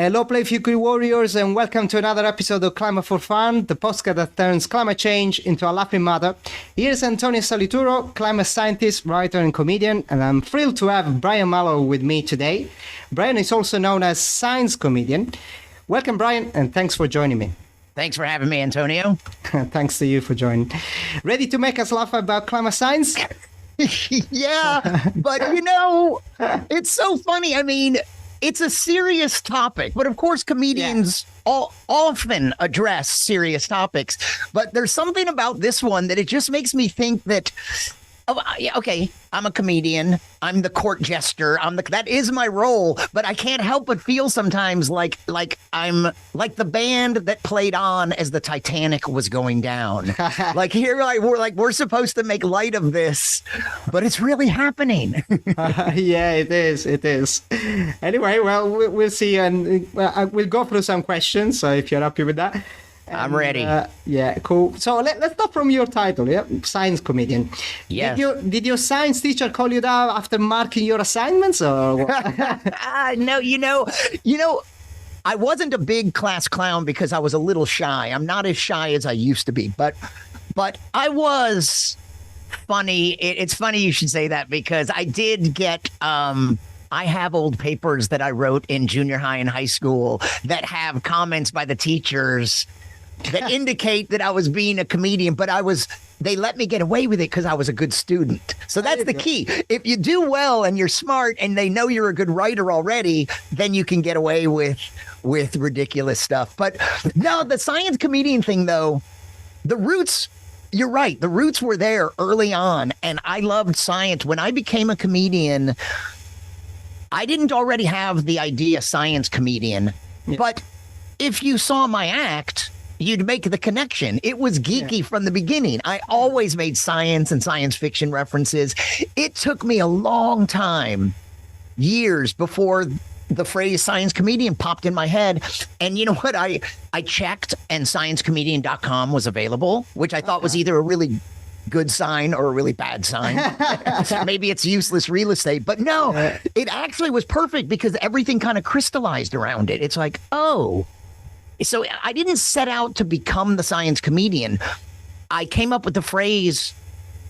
Hello, Playful Warriors, and welcome to another episode of Climate for Fun, the podcast that turns climate change into a laughing matter. Here's Antonio Salituro, climate scientist, writer, and comedian, and I'm thrilled to have Brian Malow with me today. Brian is also known as Science Comedian. Welcome, Brian, and thanks for joining me. Thanks for having me, Antonio. Thanks to you for joining. Ready to make us laugh about climate science? Yeah, but it's so funny. I mean, it's a serious topic, but of course, comedians often address serious topics. But there's something about this one that it just makes me think that, okay, I'm a comedian. I'm the court jester. That is my role, but I can't help but feel sometimes like I'm like the band that played on as the Titanic was going down. Like here, we're supposed to make light of this, but it's really happening. Yeah, it is. It is. Anyway, well, we'll see, and we'll go through some questions. So if you're happy with that. I'm ready. Yeah, cool. So let's start from your title, Science Comedian. Yes. Did your science teacher call you that after marking your assignments, or what? No, I wasn't a big class clown because I was a little shy. I'm not as shy as I used to be, but I was funny. It's funny you should say that because I did get I have old papers that I wrote in junior high and high school that have comments by the teachers that indicate that I was being a comedian, but they let me get away with it because I was a good student. So that's the key. If you do well and you're smart and they know you're a good writer already, then you can get away with ridiculous stuff. But no, the science comedian thing, though, the roots, you're right. The roots were there early on. And I loved science. When I became a comedian, I didn't already have the idea science comedian, but if you saw my act, you'd make the connection. It was geeky from the beginning. I always made science and science fiction references. It took me a long time, years before the phrase science comedian popped in my head. And you know what? I checked and sciencecomedian.com was available, which I thought was either a really good sign or a really bad sign. Maybe it's useless real estate, but no, it actually was perfect because everything kind of crystallized around it. It's like, oh, so I didn't set out to become the science comedian. I came up with the phrase.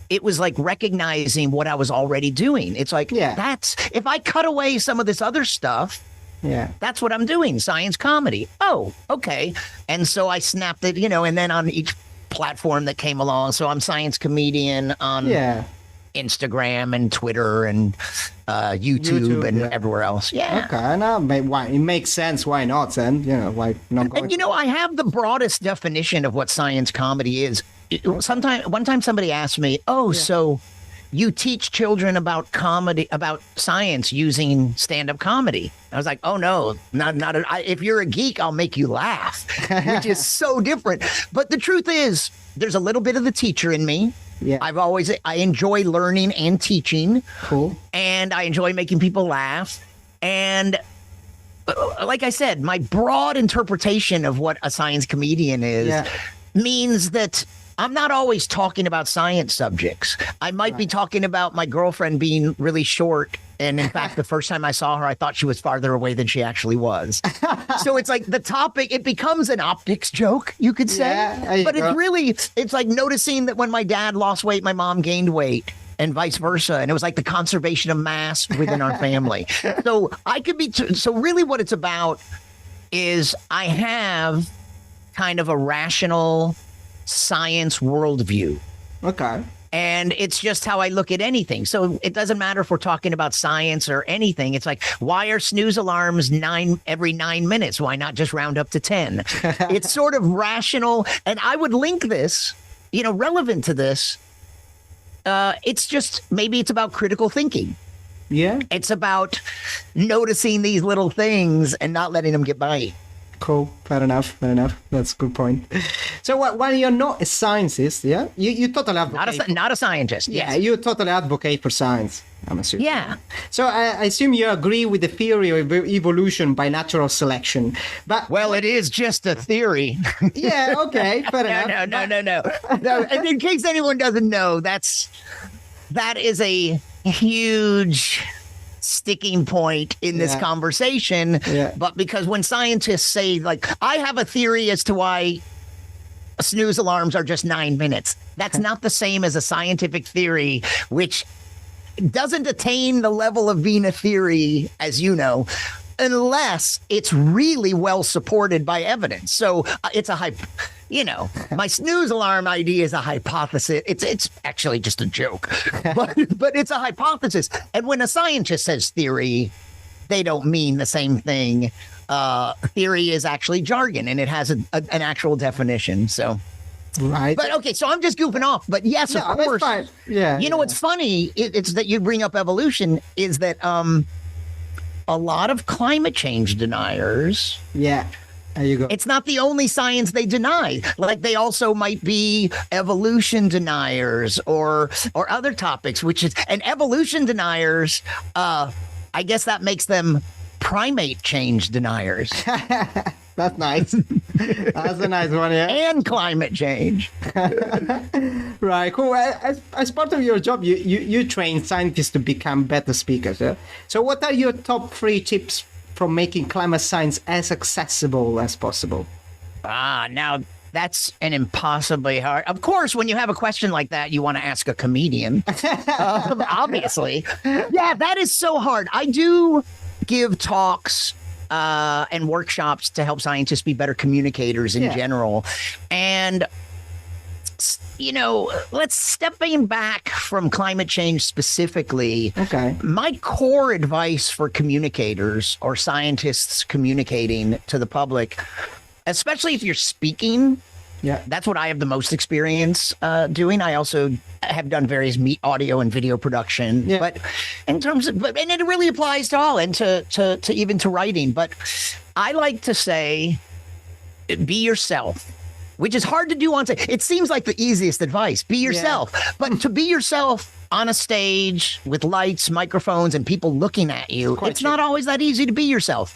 It was like recognizing what I was already doing. It's like, that's, if I cut away some of this other stuff, that's what I'm doing. Science comedy. Oh, okay. And so I snapped it, and then on each platform that came along. So I'm science comedian on Instagram and Twitter and YouTube and everywhere else. Yeah. Okay. No, why it makes sense. Why not? Then why not? And I have the broadest definition of what science comedy is. One time somebody asked me, so you teach children about comedy, about science using stand-up comedy. I was like, oh no, not if you're a geek, I'll make you laugh, which is so different. But the truth is, there's a little bit of the teacher in me. Yeah. I enjoy learning and teaching. Cool. And I enjoy making people laugh. And like I said, my broad interpretation of what a science comedian is means that I'm not always talking about science subjects. I might be talking about my girlfriend being really short. And in fact, the first time I saw her, I thought she was farther away than she actually was. So it's like the topic, it becomes an optics joke, you could say. Yeah, but it's like noticing that when my dad lost weight, my mom gained weight and vice versa. And it was like the conservation of mass within our family. So so really what it's about is I have kind of a rational science worldview. Okay. And it's just how I look at anything. So it doesn't matter if we're talking about science or anything. It's like, why are snooze alarms every 9 minutes? Why not just round up to 10? It's sort of rational. And I would link this, relevant to this. It's just, maybe it's about critical thinking. Yeah. It's about noticing these little things and not letting them get by you. Cool. Fair enough. That's a good point. So while you're not a scientist, you totally advocate. Not a scientist. Yeah, yes. You totally advocate for science, I'm assuming. Yeah. So I assume you agree with the theory of evolution by natural selection. But it is just a theory. Yeah. Okay. Fair enough. No. And in case anyone doesn't know, that is a huge sticking point in this Yeah. conversation. Yeah. But because when scientists say, like, I have a theory as to why snooze alarms are just 9 minutes, that's not the same as a scientific theory, which doesn't attain the level of being a theory, as you know, unless it's really well supported by evidence. So it's a my snooze alarm idea is a hypothesis. It's actually just a joke, but it's a hypothesis. And when a scientist says theory, they don't mean the same thing. Theory is actually jargon, and it has an actual definition. So. Right. But okay, so I'm just goofing off. But yes, of that's course. fine. Yeah. You know what's funny? It's that you bring up evolution. Is that a lot of climate change deniers? Yeah. There you go. It's not the only science they deny. Like they also might be evolution deniers or other topics. And evolution deniers. I guess that makes them primate change deniers. That's nice. That's a nice one, yeah. And climate change. Right, cool. As part of your job, you train scientists to become better speakers. Yeah? So what are your top 3 tips from making climate science as accessible as possible? Now that's an impossibly hard. Of course, when you have a question like that, you want to ask a comedian. Obviously. Yeah, that is so hard. I do give talks and workshops to help scientists be better communicators in general. And, let's stepping back from climate change specifically. Okay. My core advice for communicators or scientists communicating to the public, especially if you're speaking, that's what I have the most experience doing. I also have done various audio and video production, but in terms of, and it really applies to all, and to even to writing. But I like to say, be yourself, which is hard to do on stage. It seems like the easiest advice. Be yourself, but to be yourself on a stage with lights, microphones, and people looking at you, it's not always that easy to be yourself.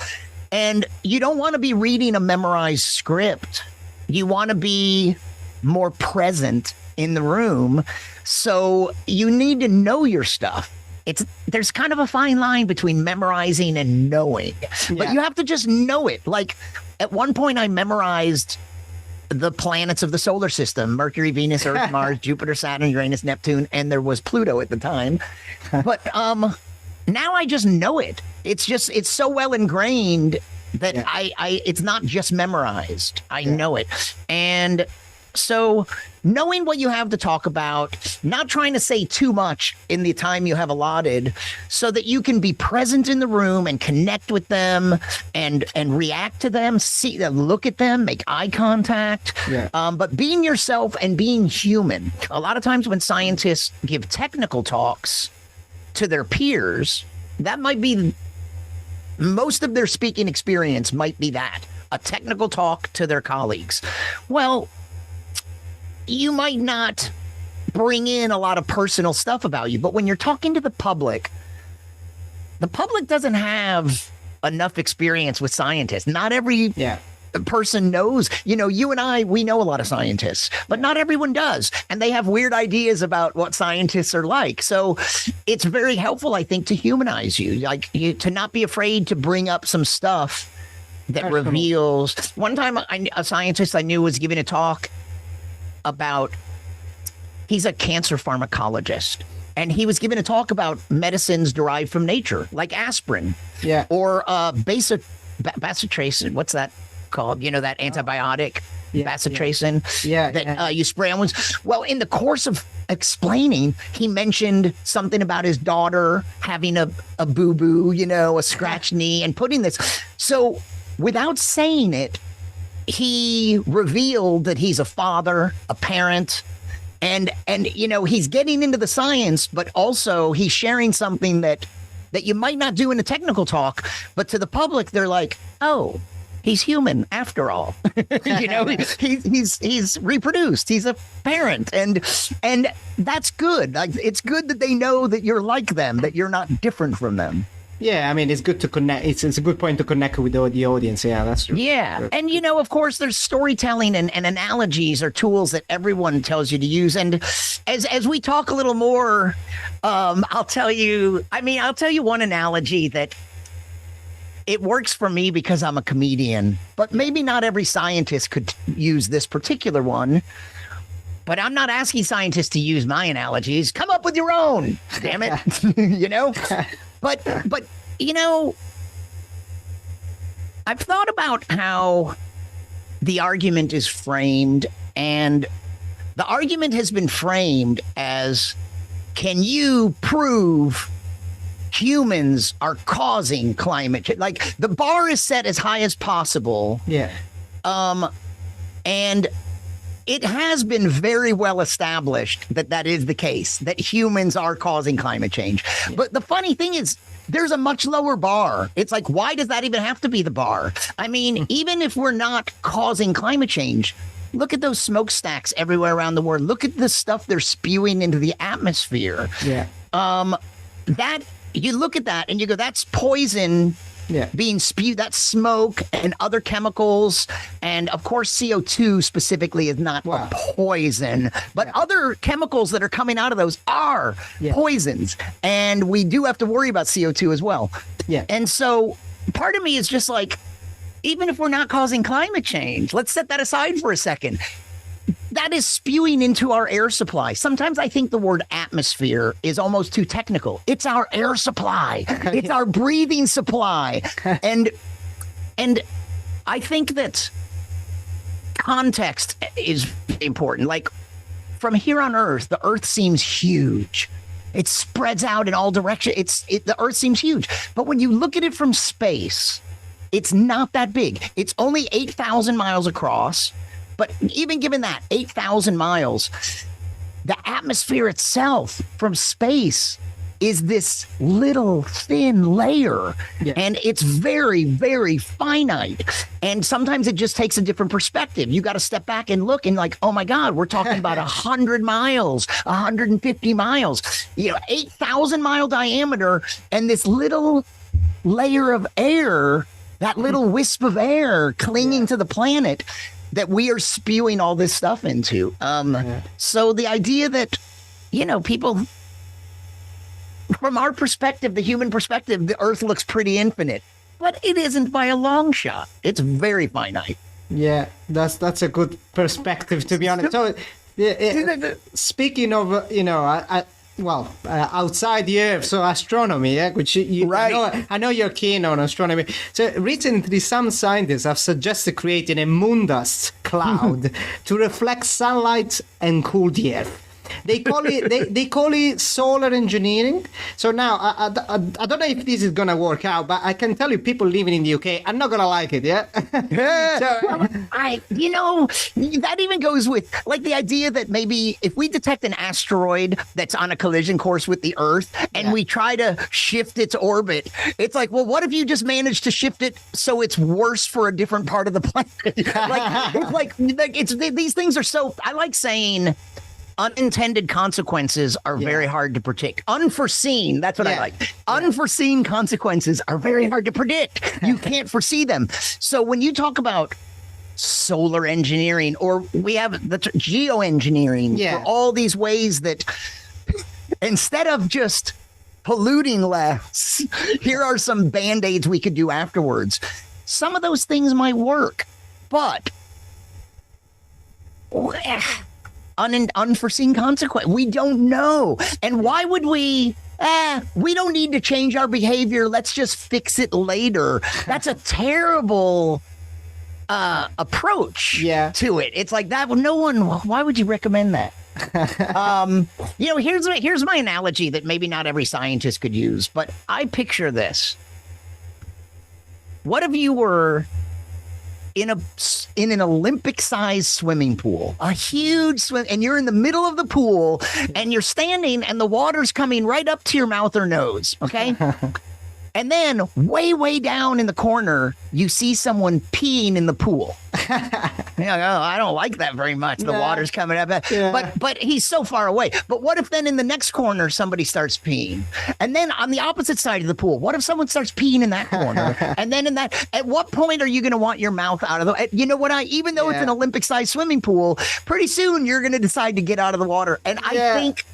And you don't want to be reading a memorized script. You want to be more present in the room. So you need to know your stuff. There's kind of a fine line between memorizing and knowing, but you have to just know it. Like at one point I memorized the planets of the solar system: Mercury, Venus, Earth, Mars, Jupiter, Saturn, Uranus, Neptune, and there was Pluto at the time. But now I just know it. It's so well ingrained that it's not just memorized. I know it. And so knowing what you have to talk about, not trying to say too much in the time you have allotted, so that you can be present in the room and connect with them and react to them, see them, look at them, make eye contact. But being yourself and being human. A lot of times when scientists give technical talks to their peers, that might be most of their speaking experience might be that, a technical talk to their colleagues. Well, you might not bring in a lot of personal stuff about you, but when you're talking to the public doesn't have enough experience with scientists. Not every person knows. You and I, we know a lot of scientists, but not everyone does. And they have weird ideas about what scientists are like. So it's very helpful, I think, to humanize you, to not be afraid to bring up some stuff that reveals. One time, a scientist I knew was giving a talk about, he's a cancer pharmacologist, and he was giving a talk about medicines derived from nature, like aspirin, or bacitracin. What's that called? That antibiotic, bacitracin, that you spray on ones. Well, in the course of explaining, he mentioned something about his daughter having a boo-boo, a scratched knee, and putting this. So without saying it, he revealed that he's a father, a parent, and he's getting into the science, but also he's sharing something that you might not do in a technical talk, but to the public, they're like, oh, he's human after all. He's reproduced. He's a parent, and that's good. Like, it's good that they know that you're like them, that you're not different from them. Yeah, I mean, it's good to connect. It's a good point to connect with the audience. Yeah, that's true. Yeah. And, you know, of course, there's storytelling and analogies are tools that everyone tells you to use. And as we talk a little more, I'll tell you one analogy that it works for me because I'm a comedian, but maybe not every scientist could use this particular one. But I'm not asking scientists to use my analogies. Come up with your own, damn it. You know? But you know, I've thought about how the argument is framed, and the argument has been framed as, can you prove humans are causing climate change? Like, the bar is set as high as possible. Yeah. And it has been very well established that that is the case, that humans are causing climate change. Yeah. But the funny thing is, there's a much lower bar. It's like, why does that even have to be the bar? I mean, even if we're not causing climate change, look at those smokestacks everywhere around the world. Look at the stuff they're spewing into the atmosphere. Yeah. That, you look at that and you go, that's poison. Yeah. Being spewed, that smoke and other chemicals. And of course, CO2 specifically is not a poison, but other chemicals that are coming out of those are poisons. And we do have to worry about CO2 as well. Yeah. And so part of me is just like, even if we're not causing climate change, let's set that aside for a second. That is spewing into our air supply. Sometimes I think the word atmosphere is almost too technical. It's our air supply. It's our breathing supply. And I think that context is important. Like, from here on Earth, the Earth seems huge. It spreads out in all directions. The Earth seems huge. But when you look at it from space, it's not that big. It's only 8,000 miles across. But even given that, 8,000 miles, the atmosphere itself from space is this little thin layer. Yeah. And it's very, very finite. And sometimes it just takes a different perspective. You got to step back and look and like, oh my God, we're talking about 100 miles, 150 miles, 8,000 mile diameter, and this little layer of air, that little wisp of air clinging to the planet that we are spewing all this stuff into. So the idea that, people, from our perspective, the human perspective, the Earth looks pretty infinite, but it isn't by a long shot. It's very finite. Yeah, that's a good perspective, to be honest. So, speaking of, outside the Earth, so astronomy, which right. I know you're keen on astronomy. So recently, some scientists have suggested creating a moon dust cloud to reflect sunlight and cool the Earth. They call it they call it solar engineering. So now I don't know if this is gonna work out, but I can tell you, people living in the UK are not gonna like it. Yeah. So, that even goes with like the idea that maybe if we detect an asteroid that's on a collision course with the Earth and we try to shift its orbit, it's like, well, what if you just manage to shift it so it's worse for a different part of the planet? These things are so. I like saying, unintended consequences are very hard to predict. Unforeseen, that's what I like. Unforeseen consequences are very hard to predict. You can't foresee them. So when you talk about solar engineering, or we have the geoengineering, for all these ways that instead of just polluting less, here are some band-aids we could do afterwards. Some of those things might work, but unforeseen consequence. We don't know. And why would we? We don't need to change our behavior. Let's just fix it later. That's a terrible approach to it. It's like that. Well, no one. Why would you recommend that? Here's my analogy that maybe not every scientist could use, but I picture this. What if you were in an Olympic-sized swimming pool, a huge swim, and you're in the middle of the pool, and you're standing, and the water's coming right up to your mouth or nose, okay? And then way down in the corner, you see someone peeing in the pool. I don't like that very much. The water's coming up. Yeah. But he's so far away. But what if then in the next corner somebody starts peeing? And then on the opposite side of the pool, what if someone starts peeing in that corner? And then in that, at what point are you going to want your mouth out of the, you know what, even though it's an Olympic-sized swimming pool, pretty soon you're going to decide to get out of the water. And I think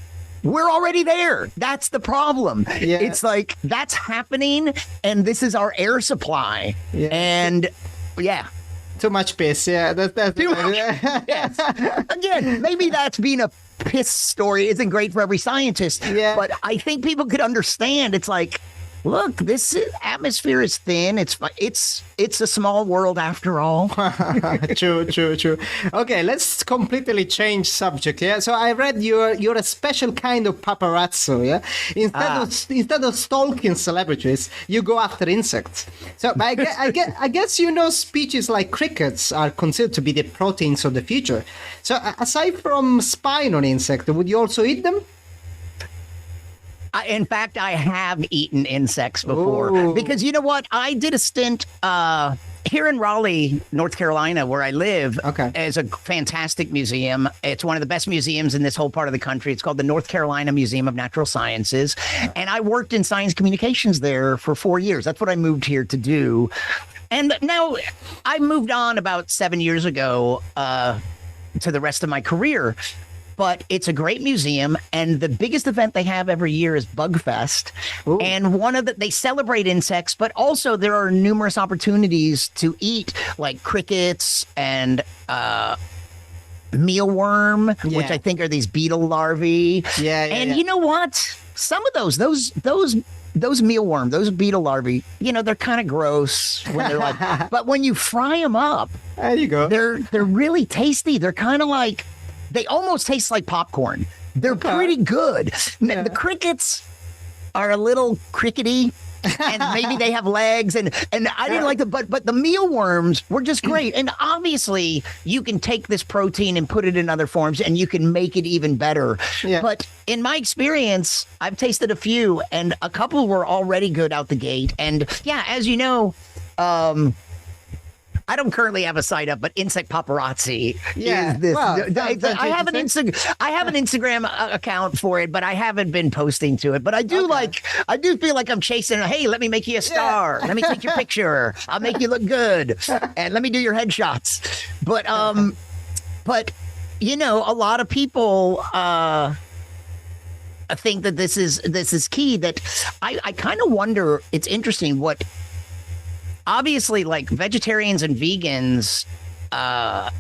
we're already there. That's the problem. Yeah. It's like that's happening, and this is our air supply. Yeah. And too much piss. Yeah, that's too much. Yes. Again, maybe that's being a piss story isn't great for every scientist. Yeah. But I think people could understand. It's like, look, this atmosphere is thin. It's a small world after all. True. Okay, let's completely change subject. Yeah. So I read you're a special kind of paparazzo. Yeah. Instead of stalking celebrities, you go after insects. So I guess species like crickets are considered to be the proteins of the future. So aside from spying on insects, would you also eat them? In fact, I have eaten insects before. Because you know what? I did a stint here in Raleigh, North Carolina, where I live. Okay. Is a fantastic museum. It's one of the best museums in this whole part of the country. It's called the North Carolina Museum of Natural Sciences. And I worked in science communications there for 4 years. That's what I moved here to do. And now I moved on about 7 years ago to the rest of my career. But it's a great museum, and the biggest event they have every year is Bug Fest. Ooh. And they celebrate insects, but also there are numerous opportunities to eat, like crickets and mealworm, which I think are these beetle larvae. And you know what? Some of those mealworm, those beetle larvae, they're kind of gross when they're like, but when you fry them up, there you go. They're really tasty. They're kind of like. They almost taste like popcorn. They're pretty good. Yeah. The crickets are a little crickety, and maybe they have legs, and I didn't like them, but the mealworms were just great. And obviously, you can take this protein and put it in other forms, and you can make it even better. Yeah. But in my experience, I've tasted a few, and a couple were already good out the gate. And as you know, I don't currently have a site up, but Insect Paparazzi is this. Well, I have an Instagram account for it, but I haven't been posting to it. But I do feel like I'm chasing. Hey, let me make you a star. Let me take your picture. I'll make you look good, and let me do your headshots. But a lot of people think that this is key. That I kind of wonder. It's interesting what. Obviously, like vegetarians and vegans,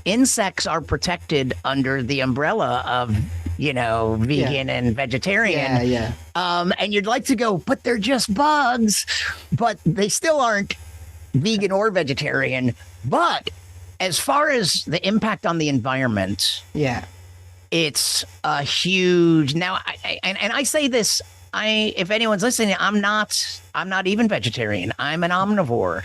insects are protected under the umbrella of, vegan and vegetarian. Yeah. And you'd like to go, but they're just bugs, but they still aren't vegan or vegetarian. But as far as the impact on the environment, it's a huge. Now, I say this. If anyone's listening, I'm not even vegetarian. I'm an omnivore.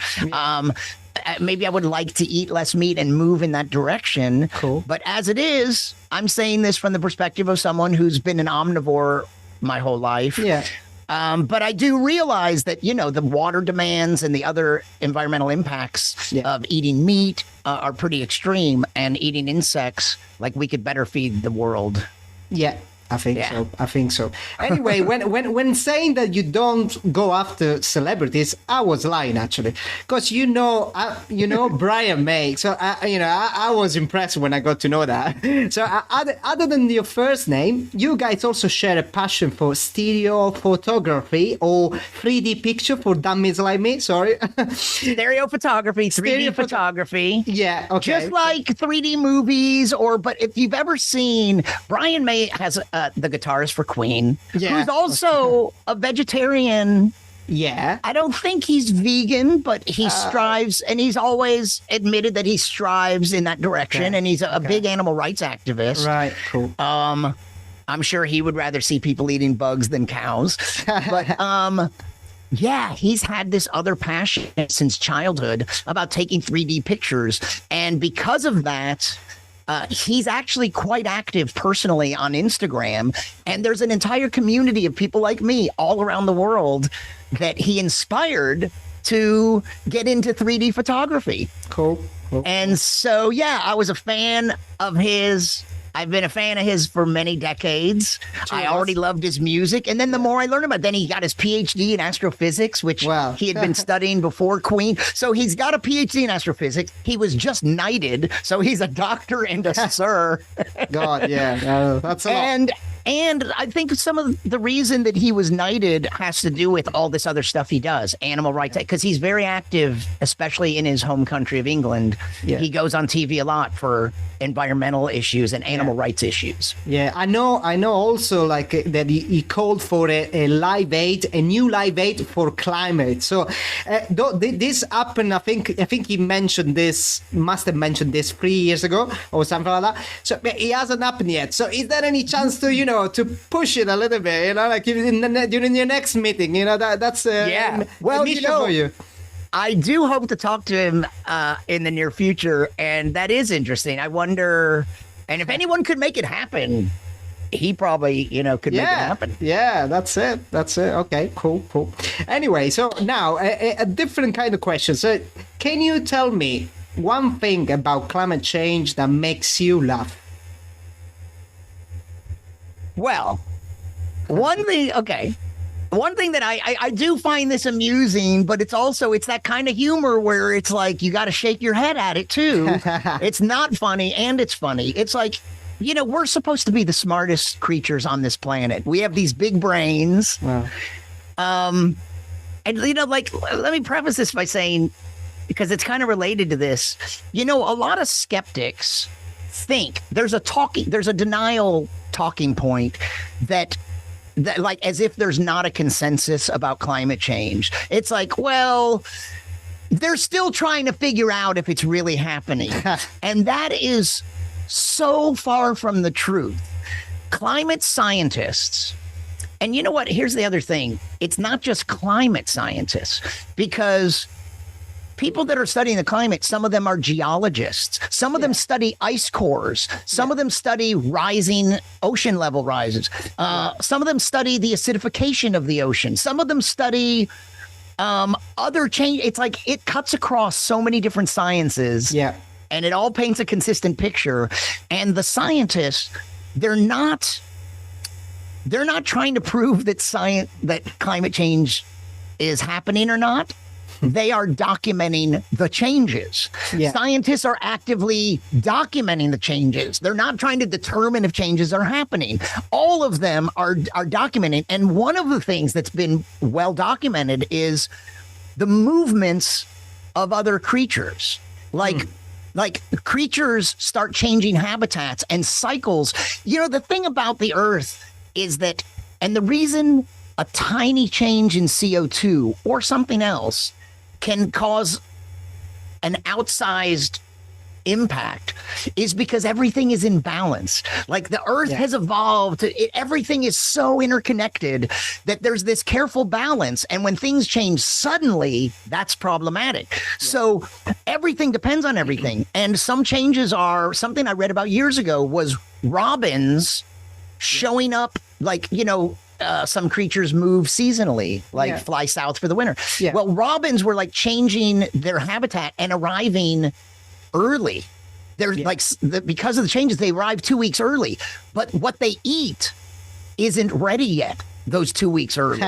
Maybe I would like to eat less meat and move in that direction. Cool. But as it is, I'm saying this from the perspective of someone who's been an omnivore my whole life. Yeah. But I do realize that, the water demands and the other environmental impacts of eating meat are pretty extreme, and eating insects, like we could better feed the world. Yeah. I think so. Anyway, when saying that you don't go after celebrities, I was lying actually, because Brian May. So I was impressed when I got to know that. So other than your first name, you guys also share a passion for stereo photography or 3D picture for dummies like me. Sorry, stereo photography, 3D photography. Yeah, okay. Just like 3D movies, but if you've ever seen, Brian May has. The guitarist for Queen, who's also a vegetarian. Yeah. I don't think he's vegan, but he strives, and he's always admitted that he strives in that direction, and he's a big animal rights activist. Right, cool. I'm sure he would rather see people eating bugs than cows. But he's had this other passion since childhood about taking 3D pictures. And because of that, He's actually quite active personally on Instagram, and there's an entire community of people like me all around the world that he inspired to get into 3D photography. Cool. And so, yeah, I was a fan of his. I've been a fan of his for many decades. I already loved his music. And then the more I learned about it, then he got his PhD in astrophysics, which he had been studying before Queen. So he's got a PhD in astrophysics. He was just knighted. So he's a doctor and a sir. God, yeah. That's a lot. And I think some of the reason that he was knighted has to do with all this other stuff he does, animal rights, because he's very active, especially in his home country of England. Yeah. He goes on TV a lot for environmental issues and animal rights issues. Yeah, I know also like that he called for a live aid, a new live aid for climate. So this happened, I think he mentioned this, must have mentioned this 3 years ago or something like that. So it hasn't happened yet. So is there any chance to, to push it a little bit, like during your next meeting, that's well, for you. I do hope to talk to him in the near future, and that is interesting. I wonder, and if anyone could make it happen, he probably, could make it happen. Yeah, that's it. Okay, cool. Anyway, so now a different kind of question. So can you tell me one thing about climate change that makes you laugh? Well, one thing that I do find this amusing, but it's that kind of humor where it's like you got to shake your head at it too. It's not funny and it's funny. It's like, we're supposed to be the smartest creatures on this planet. We have these big brains. Wow. And let me preface this by saying, because it's kind of related to this, a lot of skeptics think there's a denial talking point that like as if there's not a consensus about climate change. It's like, well, they're still trying to figure out if it's really happening. And that is so far from the truth. Climate scientists, and you know what? Here's the other thing. It's not just climate scientists, because people that are studying the climate, some of them are geologists. Some of them study ice cores. Some of them study rising ocean level rises. Some of them study the acidification of the ocean. Some of them study other change. It's like it cuts across so many different sciences. Yeah. And it all paints a consistent picture. And the scientists, they're not trying to prove that climate change is happening or not. They are documenting the changes. Yeah. Scientists are actively documenting the changes. They're not trying to determine if changes are happening. All of them are documenting. And one of the things that's been well documented is the movements of other creatures. Like creatures start changing habitats and cycles. The thing about the Earth is that, and the reason a tiny change in CO2 or something else can cause an outsized impact is because everything is in balance. Like the Earth has evolved. Everything is so interconnected that there's this careful balance. And when things change suddenly, that's problematic. Yeah. So everything depends on everything. And some changes are something I read about years ago was robins showing up like, some creatures move seasonally, like fly south for the winter. Yeah. Well, robins were like changing their habitat and arriving early. They're because of the changes, they arrive 2 weeks early. But what they eat isn't ready yet, those 2 weeks early.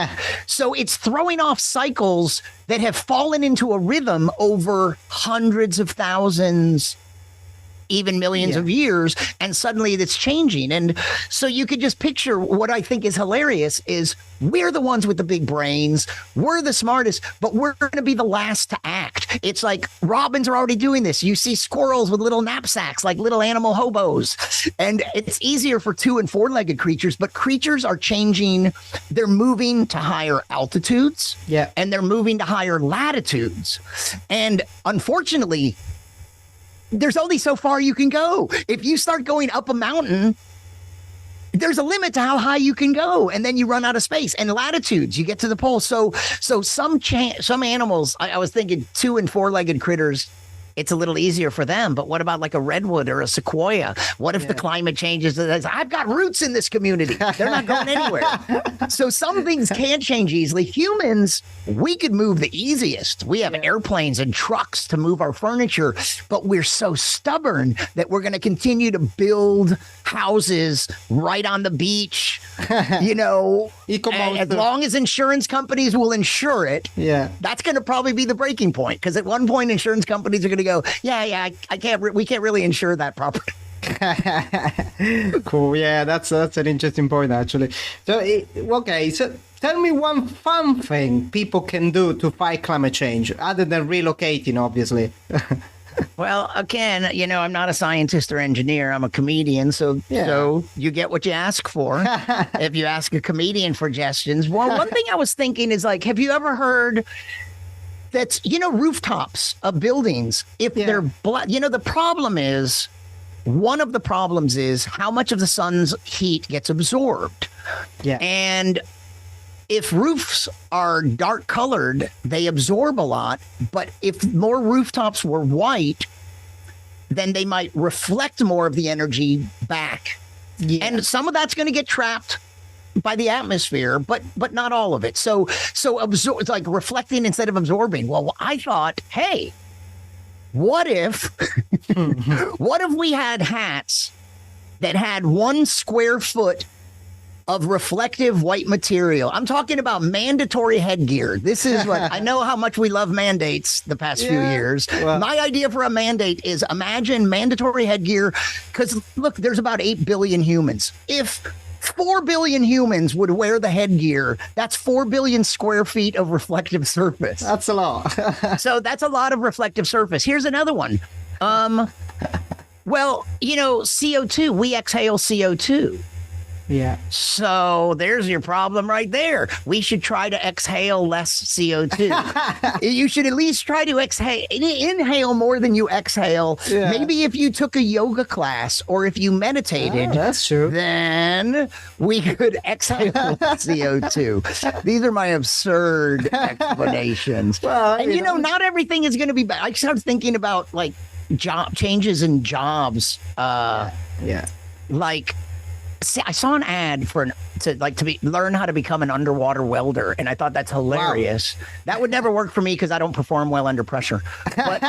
So it's throwing off cycles that have fallen into a rhythm over hundreds of thousands, even millions of years, and suddenly it's changing. And so you could just picture what I think is hilarious is we're the ones with the big brains, we're the smartest, but we're going to be the last to act. It's like robins are already doing this. You see squirrels with little knapsacks, like little animal hobos. And it's easier for 2- and 4-legged creatures, but creatures are changing. They're moving to higher altitudes, and they're moving to higher latitudes. And unfortunately, there's only so far you can go. If you start going up a mountain, there's a limit to how high you can go, and then you run out of space and latitudes. You get to the pole. So some animals, I was thinking 2- and 4-legged critters it's a little easier for them. But what about like a redwood or a sequoia? What if the climate changes? I've got roots in this community. They're not going anywhere. So some things can't change easily. Humans, we could move the easiest. We have airplanes and trucks to move our furniture, but we're so stubborn that we're going to continue to build houses right on the beach, you know, as long as insurance companies will insure it. Yeah. That's going to probably be the breaking point, because at one point insurance companies are going to go, we can't really insure that property. Cool. Yeah, that's an interesting point, actually. So, so tell me one fun thing people can do to fight climate change, other than relocating, obviously. Well, again, you know, I'm not a scientist or engineer. I'm a comedian. So you get what you ask for. If you ask a comedian for suggestions. Well, one thing I was thinking is, like, have you ever heard that, you know, rooftops of buildings, if they're black, you know, one of the problems is how much of the sun's heat gets absorbed. Yeah. And if roofs are dark colored, they absorb a lot. But if more rooftops were white, then they might reflect more of the energy back. Yeah. And some of that's going to get trapped by the atmosphere, but not all of it. So it's like reflecting instead of absorbing. Well, I thought, hey, what if we had hats that had 1 square foot of reflective white material? I'm talking about mandatory headgear. This is what I know how much we love mandates the past few years. Well, my idea for a mandate is, imagine mandatory headgear, because look, there's about 8 billion humans. If 4 billion humans would wear the headgear, that's 4 billion square feet of reflective surface. That's a lot. So that's a lot of reflective surface. Here's another one. Well, you know, CO2, we exhale CO2. Yeah. So there's your problem right there. We should try to exhale less CO2. You should at least try to inhale more than you exhale. Yeah. Maybe if you took a yoga class or if you meditated, that's true, then we could exhale less CO2. These are my absurd explanations. Well, and you know, not everything is going to be bad. I started thinking about like job changes in jobs. Like, see, I saw an ad learn how to become an underwater welder, and I thought that's hilarious. Wow. That would never work for me because I don't perform well under pressure. But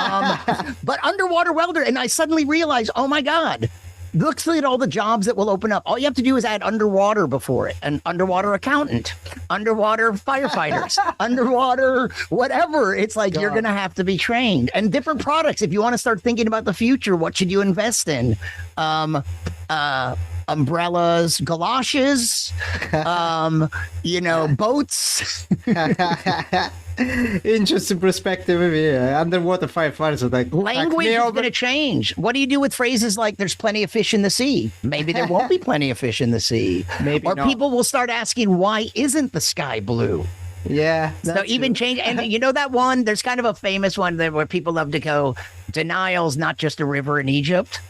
but underwater welder, and I suddenly realized, oh my God, look at all the jobs that will open up. All you have to do is add underwater before it. An underwater accountant, underwater firefighters, underwater whatever. It's like you're going to have to be trained. And different products. If you want to start thinking about the future, what should you invest in? Umbrellas, galoshes, you know, boats. Interesting perspective. Yeah. Underwater firefighters are like, language is going to change. What do you do with phrases like "there's plenty of fish in the sea"? Maybe there won't be plenty of fish in the sea. Maybe or not. People will start asking, why isn't the sky blue? Yeah. So even change, and you know that one, there's kind of a famous one there where people love to go, denial's not just a river in Egypt.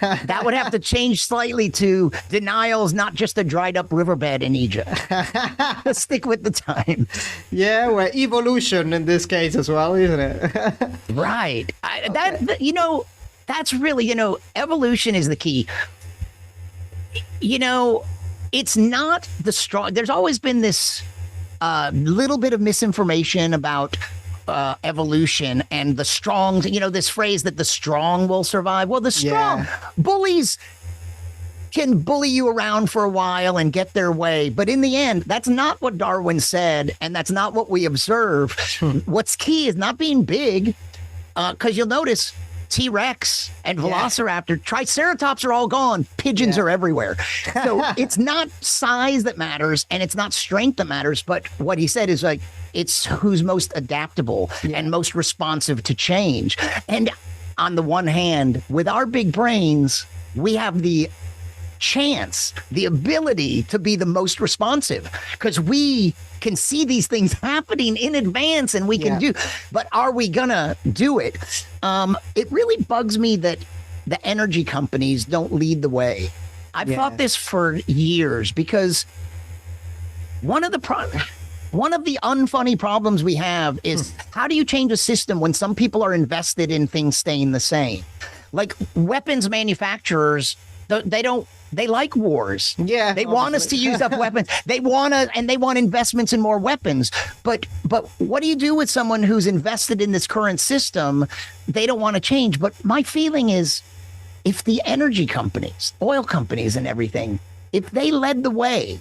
That would have to change slightly to denial's not just a dried up riverbed in Egypt. Let's stick with the time. Yeah, well, evolution in this case as well, isn't it? Right. You know, that's really, you know, evolution is the key. You know, it's not the strong. There's always been this little bit of misinformation about evolution and the strong, you know, this phrase that the strong will survive. Well, the strong bullies can bully you around for a while and get their way. But in the end, that's not what Darwin said. And that's not what we observe. What's key is not being big, because you'll notice T-Rex and Velociraptor, Triceratops are all gone. Pigeons are everywhere. So it's not size that matters and it's not strength that matters. But what he said is like, it's who's most adaptable and most responsive to change. And on the one hand, with our big brains, we have the chance, the ability to be the most responsive because we can see these things happening in advance and we can do, but are we gonna do it? It really bugs me that the energy companies don't lead the way. I've thought this for years because one of the one of the unfunny problems we have is how do you change a system when some people are invested in things staying the same? Like weapons manufacturers, they like wars. Yeah, they want us to use up weapons. They want investments in more weapons. But what do you do with someone who's invested in this current system? They don't want to change. But my feeling is, if the energy companies, oil companies, and everything, if they led the way,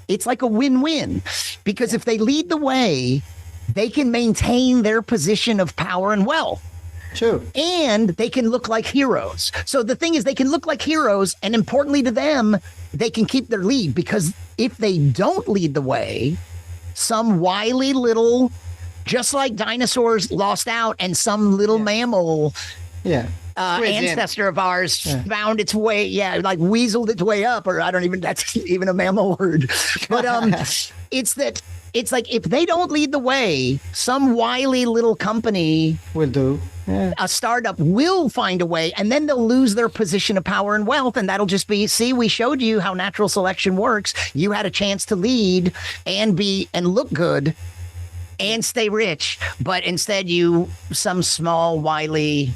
it's like a win-win, because if they lead the way, they can maintain their position of power and wealth. True. And they can look like heroes. So the thing is, they can look like heroes, and importantly to them, they can keep their lead, because if they don't lead the way, some wily little, just like dinosaurs lost out and some little mammal ancestor of ours found its way, like weaseled its way up, or that's even a mammal word. But it's like if they don't lead the way, some wily little company will do. Yeah. A startup will find a way, and then they'll lose their position of power and wealth, and that'll just be, see, we showed you how natural selection works. You had a chance to lead and look good and stay rich, but instead some small, wily,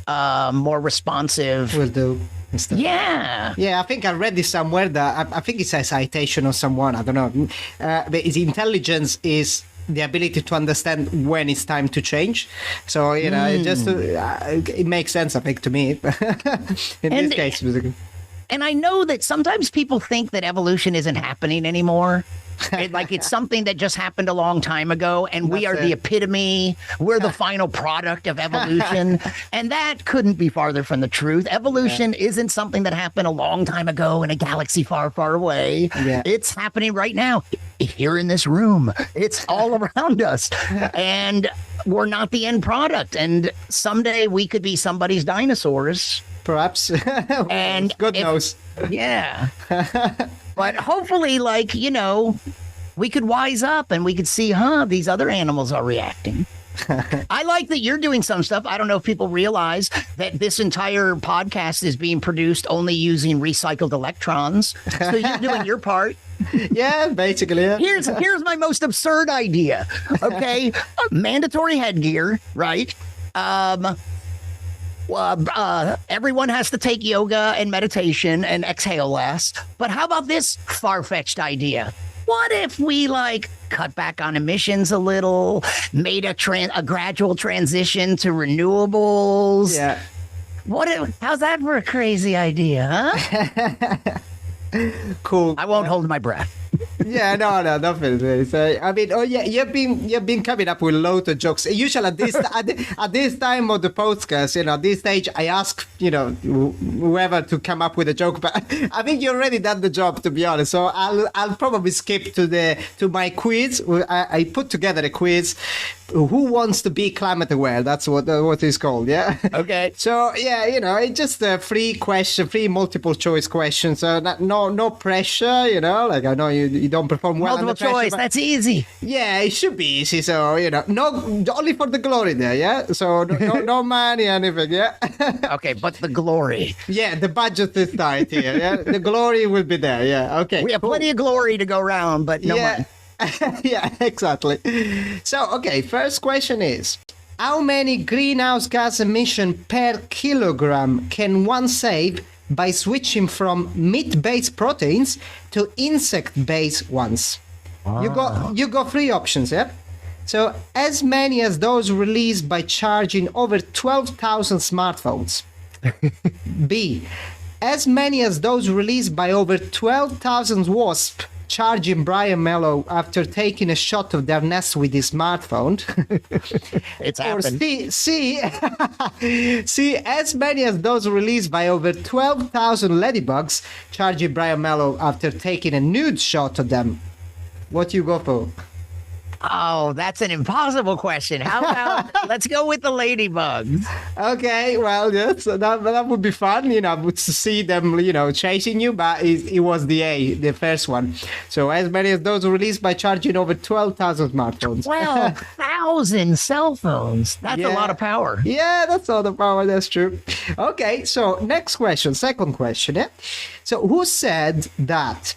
more responsive will do. Yeah. I think I read this somewhere that I think it's a citation of someone, I don't know. But his intelligence is the ability to understand when it's time to change. So, it makes sense, I think, to me. In this case. And I know that sometimes people think that evolution isn't happening anymore. It's something that just happened a long time ago, and we are the epitome. We're the final product of evolution. And that couldn't be farther from the truth. Evolution isn't something that happened a long time ago in a galaxy far, far away. Yeah. It's happening right now, here in this room. It's all around us. And we're not the end product. And someday we could be somebody's dinosaurs. Perhaps. And God knows. Yeah. But hopefully, we could wise up and we could see, these other animals are reacting. I like that you're doing some stuff. I don't know if people realize that this entire podcast is being produced only using recycled electrons. So you're doing your part. Yeah, basically. Yeah. Here's my most absurd idea. Okay. Mandatory headgear, right? Everyone has to take yoga and meditation and exhale less. But how about this far-fetched idea? What if we cut back on emissions a little, made a gradual transition to renewables? Yeah. How's that for a crazy idea, huh? Cool. I won't hold my breath. Yeah, no, definitely. So, you've been coming up with loads of jokes. Usually at this time of the podcast, at this stage, I ask, whoever to come up with a joke. But I think you already done the job, to be honest. So I'll probably skip to my quiz. I put together a quiz. Who wants to be climate aware? That's what it's called. Yeah. Okay. So it's just a free multiple choice question. So no pressure. I know you don't perform well. Multiple choice. That's easy. Yeah, it should be easy. So no, only for the glory there. Yeah. So no money, anything. Yeah. Okay, but the glory. Yeah, the budget is tight here. Yeah, the glory will be there. Yeah. Okay. We have plenty of glory to go around, but no money. Yeah, exactly. So, okay, first question is, how many greenhouse gas emission per kilogram can one save by switching from meat-based proteins to insect-based ones? Wow. You got three options, yeah? So, as many as those released by charging over 12,000 smartphones. B, as many as those released by over 12,000 wasps charging Brian Malow after taking a shot of their nest with his smartphone. It's happened. Or C, as many as those released by over 12,000 ladybugs charging Brian Malow after taking a nude shot of them. What you go for? Oh, that's an impossible question. How about let's go with the ladybugs? Okay, well, yes, that would be fun, to see them, chasing you, but it was the first one. So as many as those released by charging over 12,000 smartphones. 12,000 cell phones. That's a lot of power. Yeah, that's all the power. That's true. Okay, so second question. Yeah? So who said that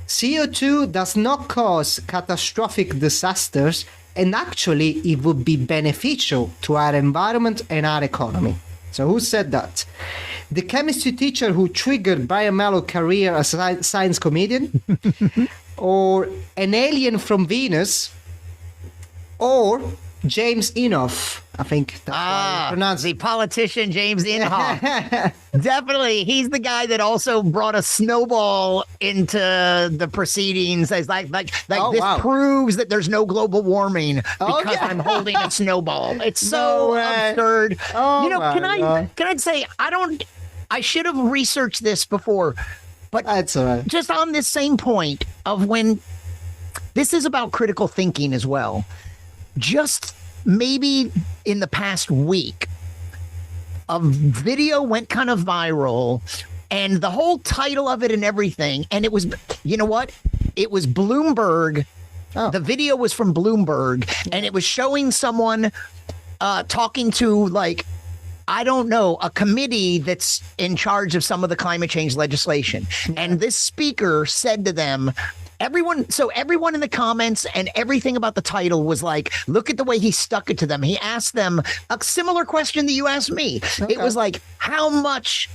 CO2 does not cause catastrophic disasters, and actually it would be beneficial to our environment and our economy. So who said that? The chemistry teacher who triggered Brian Mallow's career as a science comedian? Or an alien from Venus? Or James Inhofe? I think that's how you pronounce the it. politician James Inhofe. Definitely, he's the guy that also brought a snowball into the proceedings. As like Oh, this wow. proves that there's no global warming Oh, because yeah. I'm holding a snowball. It's No so way. absurd. Oh, you know, my God. can I say I should have researched this before, but That's all right. just on this same point of when this is about critical thinking as well. Just maybe in the past week, a video went kind of viral and the whole title of it and everything. And it was, you know what? It was Bloomberg. Oh. The video was from Bloomberg and it was showing someone talking to, like, I don't know, a committee that's in charge of some of the climate change legislation. And this speaker said to them, everyone in the comments and everything about the title was like, look at the way he stuck it to them. He asked them a similar question that you asked me. Okay. It was like, how much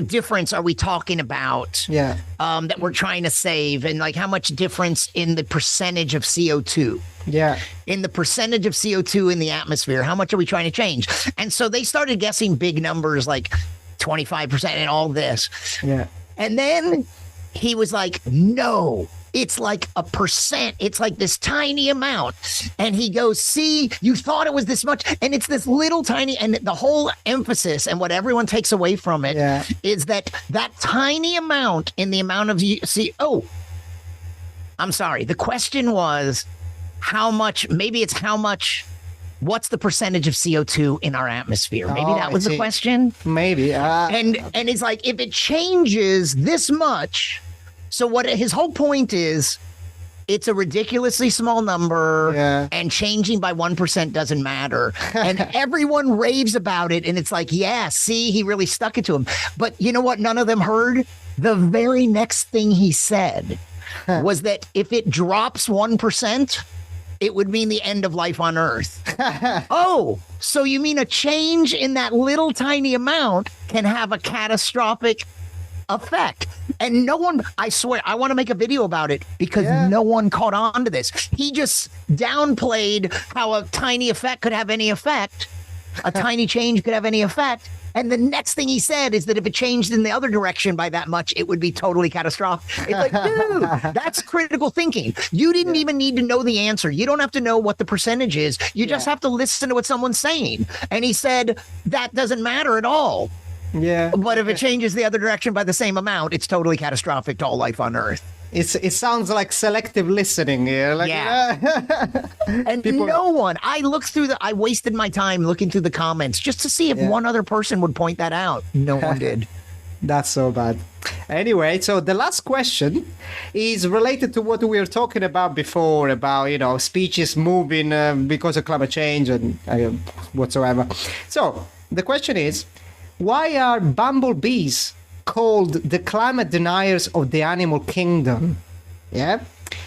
difference are we talking about? Yeah. That we're trying to save, and like how much difference in the percentage of CO2. Yeah. In the percentage of CO2 in the atmosphere, how much are we trying to change? And so they started guessing big numbers like 25% and all this. Yeah. And then he was like, no, it's like 1%. It's like this tiny amount. And he goes, see, you thought it was this much. And it's this little tiny, and the whole emphasis and what everyone takes away from it is that tiny amount in the amount of I'm sorry. The question was what's the percentage of CO2 in our atmosphere? Maybe Oh, that was I the see. question. Maybe. And it's like, if it changes this much, so what his whole point is, it's a ridiculously small number, and changing by 1% doesn't matter. And everyone raves about it, and it's like, yeah, see, he really stuck it to him. But you know what none of them heard? The very next thing he said was that if it drops 1%, it would mean the end of life on Earth. Oh, so you mean a change in that little tiny amount can have a catastrophic effect? And no one, I swear, I want to make a video about it because no one caught on to this. He just downplayed how a tiny effect could have any effect. A tiny change could have any effect. And the next thing he said is that if it changed in the other direction by that much, it would be totally catastrophic. It's like, dude, that's critical thinking. You didn't even need to know the answer. You don't have to know what the percentage is. You just have to listen to what someone's saying. And he said, that doesn't matter at all. Yeah. But if it changes the other direction by the same amount, it's totally catastrophic to all life on Earth. It sounds like selective listening here. Like, And no one, I wasted my time looking through the comments just to see if one other person would point that out. No one did. That's so bad. Anyway, so the last question is related to what we were talking about before, about, species moving because of climate change and whatsoever. So the question is, why are bumblebees called the climate deniers of the animal kingdom? Yeah.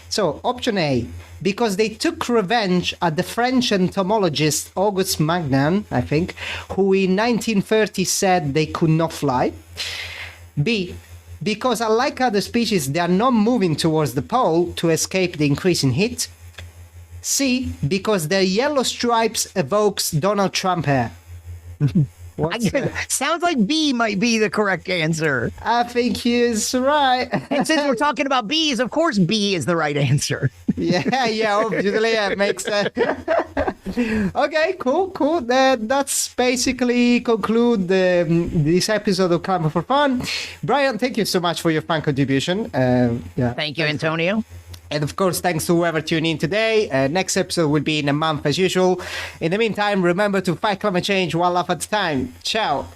So option A, because they took revenge at the French entomologist Auguste Magnan, I think, who in 1930 said they could not fly. B, because unlike other species, they are not moving towards the pole to escape the increase in heat. C, because their yellow stripes evokes Donald Trump hair. Sounds like B might be the correct answer. I think he is right. And since we're talking about bees, of course B is the right answer. Obviously, it makes sense. Okay, cool. That's basically conclude this episode of Climate for Fun. Brian, thank you so much for your fun contribution. Thank you, Antonio. And of course, thanks to whoever tuned in today. Next episode will be in a month as usual. In the meantime, remember to fight climate change one laugh at a time. Ciao.